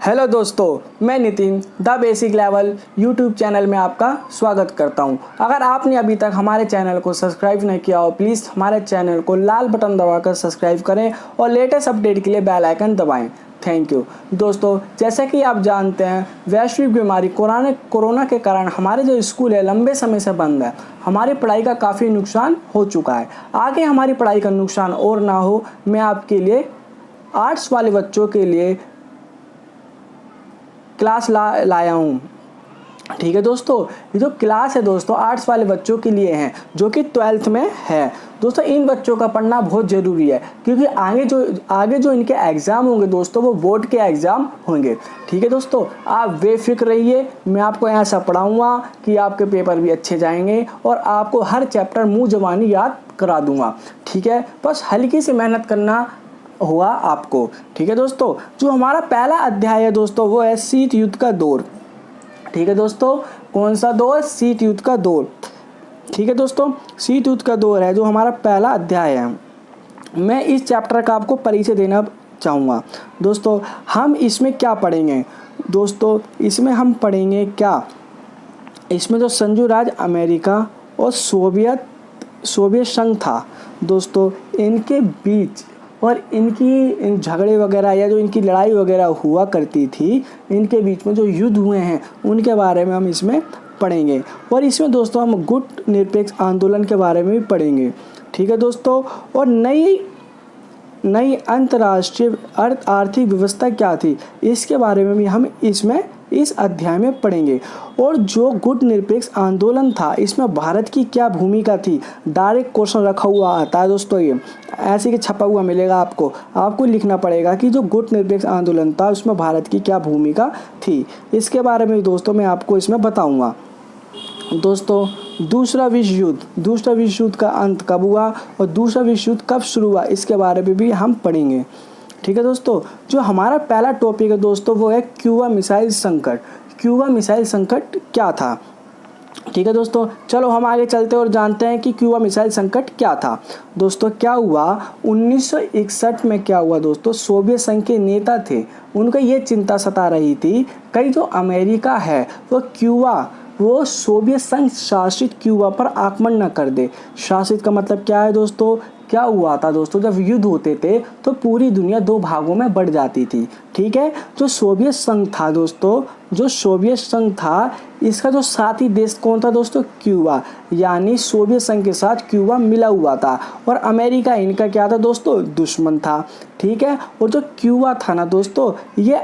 Hello दोस्तों, मैं Nitin the basic level YouTube channel में आपका स्वागत करता हूं। अगर आपने अभी तक हमारे चैनल को सब्सक्राइब नहीं किया हो, प्लीज़ हमारे चैनल को लाल बटन दबाकर सब्सक्राइब करें और लेटेस्ट अपडेट के लिए बेल आइकन दबाएं। Thank you. दोस्तों, जैसा कि आप जानते हैं, वैश्विक बीमारी कोरोना के कारण हमारे जो स्कूल है लंबे समय से बंद है। हमारी पढ़ाई का काफ़ी नुकसान हो चुका है। आगे हमारी पढ़ाई का नुकसान और ना हो, मैं आपके लिए आर्ट्स वाले बच्चों के लिए क्लास लाया हूँ। ठीक है दोस्तों, ये जो क्लास है दोस्तों आर्ट्स वाले बच्चों के लिए हैं जो कि 12th में है। दोस्तों, इन बच्चों का पढ़ना बहुत ज़रूरी है क्योंकि आगे जो इनके एग्ज़ाम होंगे दोस्तों, वो बोर्ड के एग्ज़ाम होंगे। ठीक है दोस्तों, आप बेफिक्र रहिए। मैं आपको ऐसा पढ़ाऊँगा कि आपके पेपर भी अच्छे जाएंगे और आपको हर चैप्टर मुँह ज़बानी याद करा दूँगा। ठीक है, बस हल्की सी मेहनत करना हुआ आपको। ठीक है दोस्तों, जो हमारा पहला अध्याय है दोस्तों, वो है शीत युद्ध का दौर। ठीक है दोस्तों, कौन सा दौर? शीत युद्ध का दौर। ठीक है दोस्तों, शीत युद्ध का दौर है जो हमारा पहला अध्याय है। मैं इस चैप्टर का आपको परिचय देना चाहूँगा। दोस्तों, हम इसमें क्या पढ़ेंगे? दोस्तों, इसमें हम पढ़ेंगे क्या? इसमें जो संयुक्त राज्य अमेरिका और सोवियत संघ था दोस्तों, इनके बीच और इनकी झगड़े वगैरह या जो इनकी लड़ाई वगैरह हुआ करती थी, इनके बीच में जो युद्ध हुए हैं उनके बारे में हम इसमें पढ़ेंगे। और इसमें दोस्तों हम गुट निरपेक्ष आंदोलन के बारे में भी पढ़ेंगे। ठीक है दोस्तों, और नई अंतर्राष्ट्रीय आर्थिक व्यवस्था क्या थी, इसके बारे में भी हम इस अध्याय में पढ़ेंगे। और जो गुट निरपेक्ष आंदोलन था, इसमें भारत की क्या भूमिका थी, डायरेक्ट क्वेश्चन रखा हुआ आता है दोस्तों। ये ऐसे कि छपा हुआ मिलेगा आपको लिखना पड़ेगा कि जो गुट निरपेक्ष आंदोलन था उसमें भारत की क्या भूमिका थी। इसके बारे में दोस्तों मैं आपको इसमें बताऊंगा। दोस्तों, दूसरा विश्व युद्ध का अंत कब हुआ और दूसरा विश्व युद्ध कब शुरू हुआ, इसके बारे में भी हम पढ़ेंगे। ठीक है दोस्तों, जो हमारा पहला टॉपिक है दोस्तों, वो है क्यूबा मिसाइल संकट। क्यूबा मिसाइल संकट क्या था? ठीक है दोस्तों, चलो हम आगे चलते और जानते हैं कि क्यूबा मिसाइल संकट क्या था। दोस्तों, क्या हुआ 1961 में? क्या हुआ दोस्तों, सोवियत संघ के नेता थे, उनको ये चिंता सता रही थी कहीं जो अमेरिका है वो सोवियत संघ शासित क्यूबा पर आक्रमण न कर दे। शासित का मतलब क्या है दोस्तों? क्या हुआ था दोस्तों, जब युद्ध होते थे तो पूरी दुनिया दो भागों में बढ़ जाती थी। ठीक है, जो सोवियत संघ था दोस्तों, इसका जो साथी देश कौन था दोस्तों? क्यूबा। यानी सोवियत संघ के साथ क्यूबा मिला हुआ था और अमेरिका इनका क्या था दोस्तों? दुश्मन था। ठीक है, और जो क्यूबा था ना दोस्तों, ये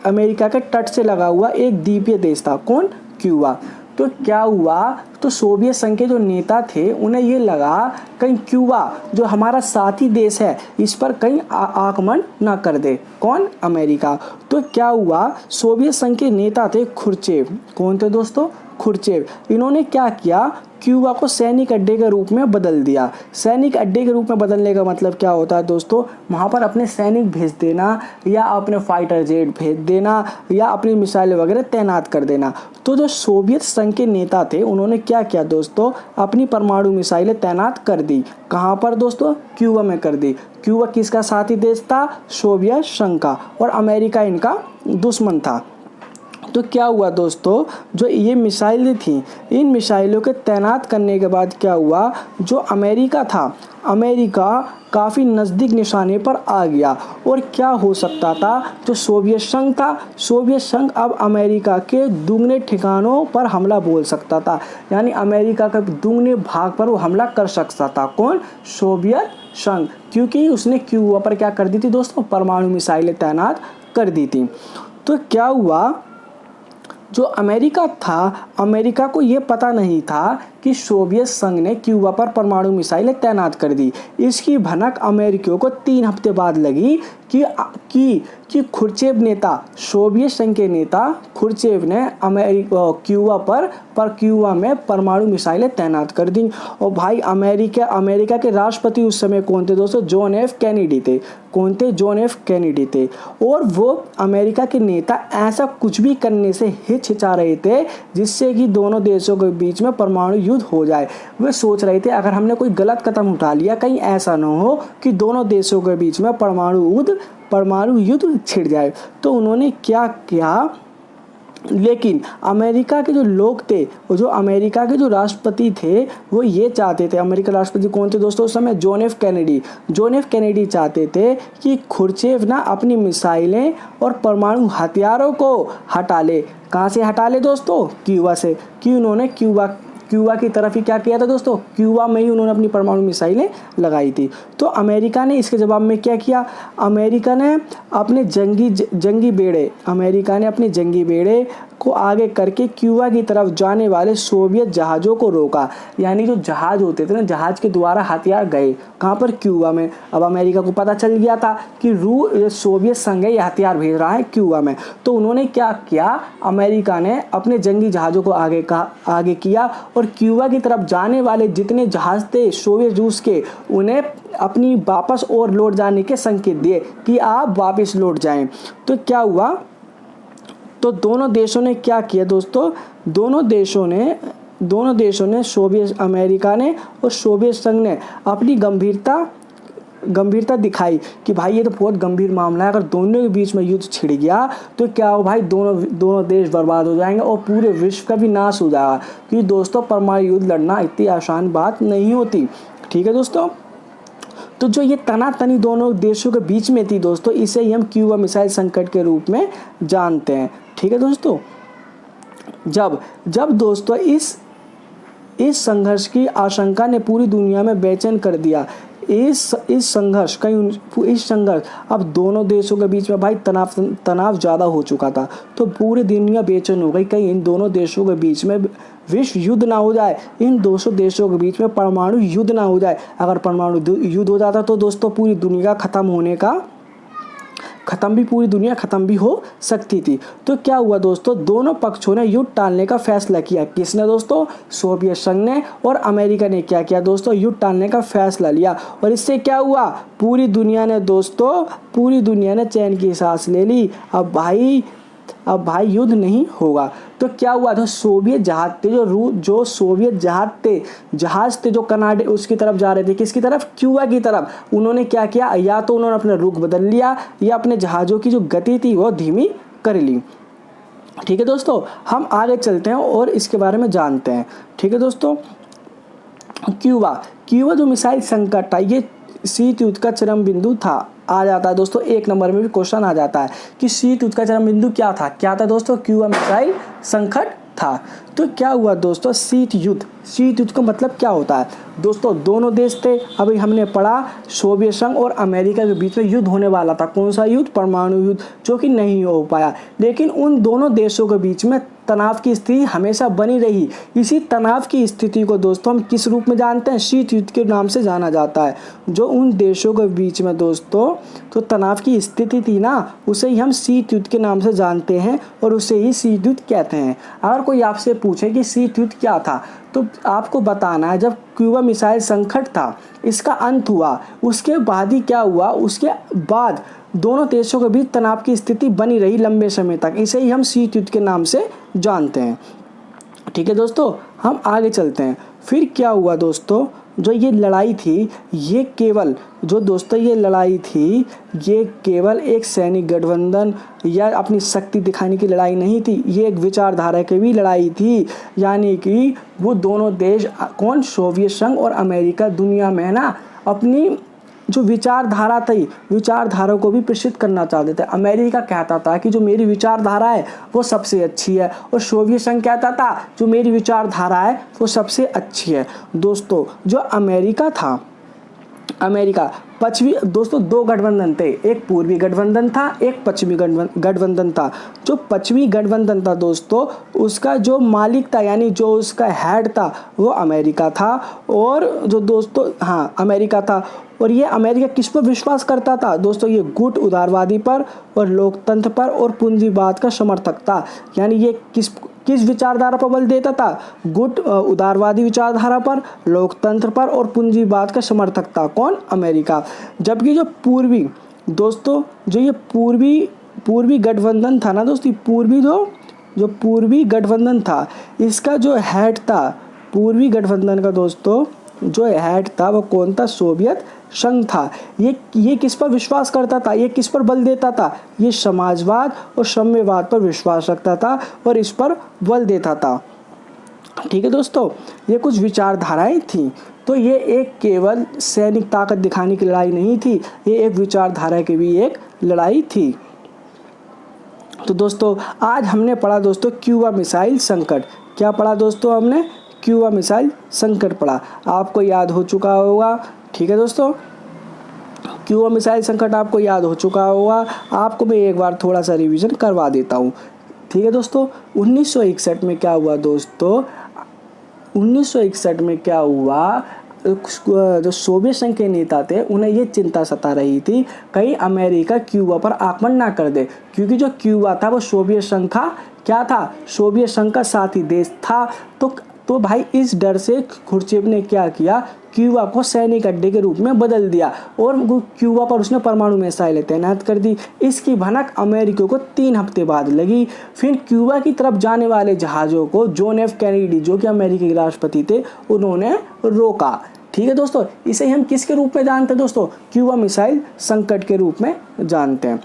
अमेरिका के तट से लगा हुआ एक द्वीपीय देश था। कौन? क्यूबा। तो क्या हुआ, तो सोवियत संघ के जो नेता थे उन्हें ये लगा कहीं क्यूबा जो हमारा साथी देश है इस पर कहीं आक्रमण ना कर दे। कौन? अमेरिका। तो क्या हुआ, सोवियत संघ के नेता थे खुर्चेव। कौन थे दोस्तों? खुर्चेव। इन्होंने क्या किया, क्यूबा को सैनिक अड्डे के रूप में बदल दिया। सैनिक अड्डे के रूप में बदलने का मतलब क्या होता है दोस्तों? वहाँ पर अपने सैनिक भेज देना या अपने फाइटर जेट भेज देना या अपनी मिसाइलें वगैरह तैनात कर देना। तो जो सोवियत संघ के नेता थे उन्होंने क्या किया दोस्तों, अपनी परमाणु मिसाइलें तैनात कर दी। कहाँ पर दोस्तों? क्यूबा में कर दी। क्यूबा किसका साथी देश था? सोवियत संघ का, और अमेरिका इनका दुश्मन था। तो क्या हुआ दोस्तों, जो ये मिसाइलें थी, इन मिसाइलों के तैनात करने के बाद क्या हुआ, जो अमेरिका था, अमेरिका काफ़ी नज़दीक निशाने पर आ गया। और क्या हो सकता था, जो सोवियत संघ था, सोवियत संघ अब अमेरिका के दुगने ठिकानों पर हमला बोल सकता था। यानी अमेरिका के दुगने भाग पर वो हमला कर सकता था। कौन? सोवियत संघ, क्योंकि उसने क्यूबा पर क्या कर दी थी दोस्तों? परमाणु मिसाइलें तैनात कर दी थी। तो क्या हुआ, जो अमेरिका था, अमेरिका को ये पता नहीं था कि सोवियत संघ ने क्यूबा पर परमाणु मिसाइलें तैनात कर दी। इसकी भनक अमेरिकियों को 3 हफ्ते बाद लगी कि खुर्चेव नेता, सोवियत संघ के नेता खुर्चेव ने क्यूबा में परमाणु मिसाइलें तैनात कर दी। और भाई अमेरिका के राष्ट्रपति उस समय कौन थे दोस्तों? जॉन एफ कैनेडी थे। कौन थे? जॉन एफ कैनेडी थे। और वो अमेरिका के नेता ऐसा कुछ भी करने से हिचकिचा रहे थे जिससे कि दोनों देशों के बीच में परमाणु युद्ध हो जाए। वे सोच रहे थे अगर हमने कोई गलत कदम उठा लिया कहीं ऐसा न हो कि दोनों देशों के बीच में परमाणु युद्ध छिड़ जाए। तो उन्होंने क्या किया, लेकिन अमेरिका के जो लोग थे, जो अमेरिका के जो राष्ट्रपति थे, वो ये चाहते थे, अमेरिका राष्ट्रपति कौन थे दोस्तों उस समय, जॉन एफ कैनेडी चाहते थे कि खुर्चेव ना अपनी मिसाइलें और परमाणु हथियारों को हटा ले। कहाँ से हटा ले दोस्तों, क्यूबा से, कि उन्होंने क्यूबा की तरफ ही क्या किया था दोस्तों, क्यूबा में ही उन्होंने अपनी परमाणु मिसाइलें लगाई थी। तो अमेरिका ने इसके जवाब में क्या किया, अमेरिका ने अपने जंगी बेड़े को आगे करके क्यूबा की तरफ जाने वाले सोवियत जहाज़ों को रोका। यानी जो जहाज़ होते थे ना, जहाज़ के द्वारा हथियार गए कहाँ पर, क्यूबा में। अब अमेरिका को पता चल गया था कि सोवियत संघ है, ये हथियार भेज रहा है क्यूबा में। तो उन्होंने क्या किया, अमेरिका ने अपने जंगी जहाज़ों को आगे किया और क्यूबा की तरफ जाने वाले जितने जहाज़ थे सोवियत रूस के, उन्हें अपनी वापस और लौट जाने के संकेत दिए कि आप वापस लौट जाएं। तो क्या हुआ, तो दोनों देशों ने क्या किया दोस्तों, दोनों देशों ने सोवियत अमेरिका ने और सोवियत संघ ने अपनी गंभीरता दिखाई कि भाई ये तो बहुत गंभीर मामला है, अगर दोनों के बीच में युद्ध छिड़ गया तो क्या हो भाई, दोनों देश बर्बाद हो जाएंगे और पूरे विश्व का भी नाश हो जाएगा। क्योंकि दोस्तों परमाणु युद्ध लड़ना इतनी आसान बात नहीं होती। ठीक है दोस्तों, तो जो ये तनातनी दोनों देशों के बीच में थी दोस्तों, इसे ही हम क्यूबा मिसाइल संकट के रूप में जानते हैं। ठीक है दोस्तों, जब दोस्तों इस संघर्ष की आशंका ने पूरी दुनिया में बेचैन कर दिया। इस संघर्ष अब दोनों देशों के बीच में भाई तनाव ज़्यादा हो चुका था, तो पूरी दुनिया बेचैन हो गई कहीं इन दोनों देशों के बीच में विश्व युद्ध ना हो जाए, इन 200 देशों के बीच में परमाणु युद्ध ना हो जाए। अगर परमाणु युद्ध हो जाता तो दोस्तों पूरी दुनिया पूरी दुनिया खत्म भी हो सकती थी। तो क्या हुआ दोस्तों, दोनों पक्षों ने युद्ध टालने का फैसला किया। किसने दोस्तों, सोवियत संघ ने और अमेरिका ने क्या किया दोस्तों, युद्ध टालने का फैसला लिया। और इससे क्या हुआ, पूरी दुनिया ने चैन की सांस ले ली। अब भाई युद्ध नहीं होगा। तो क्या हुआ था, सोवियत जहाज थे जो सोवियत जहाज थे जो कनाडा उसकी तरफ जा रहे थे, किसकी तरफ, क्यूबा की तरफ। उन्होंने क्या किया, या तो उन्होंने अपना रुख बदल लिया या अपने जहाज़ों की जो गति थी वो धीमी कर ली। ठीक है दोस्तों, हम आगे चलते हैं और इसके बारे में जानते हैं। ठीक है दोस्तों, क्यूबा जो मिसाइल संकट था, ये शीत युद्ध का चरम बिंदु था। आ जाता है दोस्तों, 1 नंबर में भी क्वेश्चन आ जाता है कि शीत युद्ध का चरम बिंदु क्या था दोस्तों, क्यूबा मिसाइल संकट था। तो क्या हुआ दोस्तों, शीत युद्ध का मतलब क्या होता है दोस्तों, दोनों देश थे, अभी हमने पढ़ा सोवियत संघ और अमेरिका के बीच में युद्ध होने वाला था। कौन सा युद्ध, परमाणु युद्ध, जो कि नहीं हो पाया। लेकिन उन दोनों देशों के बीच में तनाव की स्थिति हमेशा बनी रही। इसी तनाव की स्थिति को दोस्तों हम किस रूप में जानते हैं, शीत युद्ध के नाम से जाना जाता है। जो उन देशों के बीच में दोस्तों तो तनाव की स्थिति थी ना, उसे ही हम शीत युद्ध के नाम से जानते हैं और उसे ही शीत युद्ध कहते हैं। अगर कोई आपसे पूछे कि शीत युद्ध क्या था, तो आपको बताना है जब क्यूबा मिसाइल संकट था इसका अंत हुआ, उसके बाद ही क्या हुआ, उसके बाद दोनों देशों के बीच तनाव की स्थिति बनी रही लंबे समय तक। इसे ही हम शीत युद्ध के नाम से जानते हैं। ठीक है दोस्तों, हम आगे चलते हैं। फिर क्या हुआ दोस्तों, जो ये लड़ाई थी ये केवल एक सैनिक गठबंधन या अपनी शक्ति दिखाने की लड़ाई नहीं थी, ये एक विचारधारा की भी लड़ाई थी। यानी कि वो दोनों देश, कौन, सोवियत संघ और अमेरिका, दुनिया में ना अपनी जो विचारधारा थी, विचारधारा को भी प्रसिद्ध करना चाहते थे। अमेरिका कहता था कि जो मेरी विचारधारा है वो सबसे अच्छी है, और सोवियत संघ कहता था जो मेरी विचारधारा है वो सबसे अच्छी है। दोस्तों जो अमेरिका पश्चिमी, दोस्तों 2 गठबंधन थे, एक पूर्वी गठबंधन था, एक पश्चिमी गठबंधन था। जो पश्चिमी गठबंधन था दोस्तों, उसका जो मालिक था यानी जो उसका हेड था वो अमेरिका था। और जो दोस्तों अमेरिका था, और ये अमेरिका किस पर विश्वास करता था दोस्तों, ये गुट उदारवादी पर और लोकतंत्र पर और पूंजीवाद का समर्थक था। यानी ये किस विचारधारा पर बल देता था, गुट उदारवादी विचारधारा पर, लोकतंत्र पर और पूंजीवाद का समर्थक था। कौन, अमेरिका। जबकि जो पूर्वी दोस्तों, जो ये पूर्वी गठबंधन था ना दोस्तों, पूर्वी गठबंधन था, इसका जो हेड था पूर्वी गठबंधन का दोस्तों जो हेड था वो कौन था? सोवियत संघ था। ये किस पर विश्वास करता था? ये किस पर बल देता था? ये समाजवाद और साम्यवाद पर विश्वास रखता था और इस पर बल देता था। ठीक है दोस्तों, ये कुछ विचारधाराएं थी। तो ये एक केवल सैनिक ताकत दिखाने की लड़ाई नहीं थी, ये एक विचारधारा की भी एक लड़ाई थी। तो दोस्तों आज हमने पढ़ा दोस्तों क्यूबा मिसाइल संकट। क्या पढ़ा दोस्तों? हमने क्यूबा मिसाइल संकट पढ़ा। आपको याद हो चुका होगा। ठीक है दोस्तों, क्यूबा मिसाइल संकट आपको याद हो चुका होगा। आपको मैं एक बार थोड़ा सा रिवीजन करवा देता हूँ। ठीक है दोस्तों, 1961 में क्या हुआ दोस्तों? 1961 में क्या हुआ? जो सोवियत संघ के नेता थे उन्हें ये चिंता सता रही थी कहीं अमेरिका क्यूबा पर आक्रमण ना कर दे, क्योंकि जो क्यूबा था वो सोवियत संघ का क्या था? सोवियत संघ का साथी देश था। तो भाई इस डर से खुर्चेव ने क्या किया? क्यूबा को सैनिक अड्डे के रूप में बदल दिया और क्यूबा पर उसने परमाणु मिसाइलें तैनात कर दी। इसकी भनक अमेरिका को 3 हफ्ते बाद लगी। फिर क्यूबा की तरफ जाने वाले जहाज़ों को जॉन एफ कैनेडी, जो कि अमेरिका के राष्ट्रपति थे, उन्होंने रोका। ठीक है दोस्तों, इसे हम किसके रूप में जानते हैं दोस्तों? क्यूबा मिसाइल संकट के रूप में जानते हैं।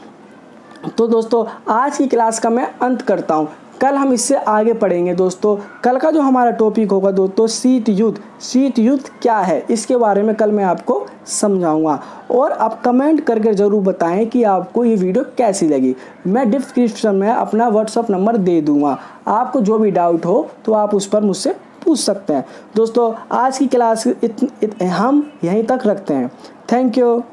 तो दोस्तों आज की क्लास का मैं अंत करता हूँ। कल हम इससे आगे पढ़ेंगे दोस्तों। कल का जो हमारा टॉपिक होगा दोस्तों शीत युद्ध। शीत युद्ध क्या है इसके बारे में कल मैं आपको समझाऊंगा। और आप कमेंट करके ज़रूर बताएं कि आपको ये वीडियो कैसी लगी। मैं डिस्क्रिप्शन में अपना व्हाट्सअप नंबर दे दूंगा। आपको जो भी डाउट हो तो आप उस पर मुझसे पूछ सकते हैं। दोस्तों आज की क्लास हम यहीं तक रखते हैं। Thank you.